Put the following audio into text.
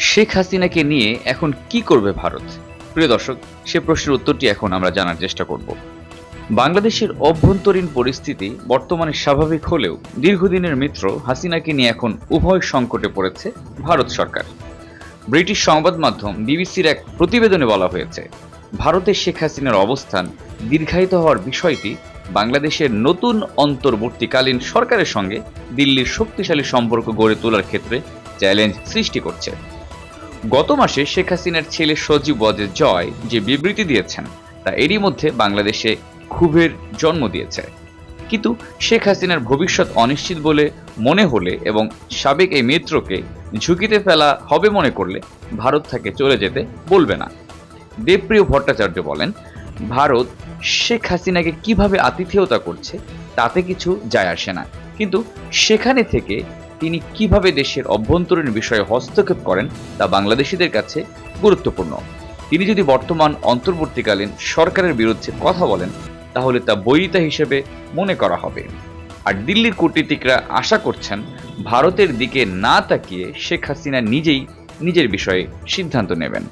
শেখ হাসিনাকে নিয়ে এখন কি করবে ভারত? প্রিয় দর্শক, সে প্রশ্নের উত্তরটি এখন আমরা জানার চেষ্টা করব। বাংলাদেশের অভ্যন্তরীণ পরিস্থিতি বর্তমানে স্বাভাবিক হলেও দীর্ঘদিনের মিত্র হাসিনাকে নিয়ে এখন উভয় সংকটে পড়েছে ভারত সরকার। ব্রিটিশ সংবাদ মাধ্যম বিবিসির এক প্রতিবেদনে বলা হয়েছে, ভারতে শেখ হাসিনার অবস্থান দীর্ঘায়িত হওয়ার বিষয়টি বাংলাদেশের নতুন অন্তর্বর্তীকালীন সরকারের সঙ্গে দিল্লির শক্তিশালী সম্পর্ক গড়ে তোলার ক্ষেত্রে চ্যালেঞ্জ সৃষ্টি করছে। গত মাসে শেখ হাসিনার ছেলে সজীব ওয়াজেদ জয় যে বিবৃতি দিয়েছেন তা এরই মধ্যে বাংলাদেশে ক্ষোভের জন্ম দিয়েছে। কিন্তু শেখ হাসিনার ভবিষ্যৎ অনিশ্চিত বলে মনে হলে এবং সাবেক এই মিত্রকে ঝুঁকিতে ফেলা হবে মনে করলে ভারত তাকে চলে যেতে বলবে না। দেবপ্রিয় ভট্টাচার্য বলেন, ভারত শেখ হাসিনাকে কিভাবে আতিথেয়তা করছে তাতে কিছু যায় আসে না, কিন্তু সেখানে থেকে তিনি কিভাবে দেশের অভ্যন্তরীণ বিষয়ে হস্তক্ষেপ করেন তা বাংলাদেশিদের কাছে গুরুত্বপূর্ণ। তিনি যদি বর্তমান অন্তর্বর্তীকালীন সরকারের বিরুদ্ধে কথা বলেন তাহলে তা বৈরিতা হিসেবে মনে করা হবে। আর দিল্লির কূটনীতিকরা আশা করছেন ভারতের দিকে না তাকিয়ে শেখ হাসিনা নিজেই নিজের বিষয়ে সিদ্ধান্ত নেবেন।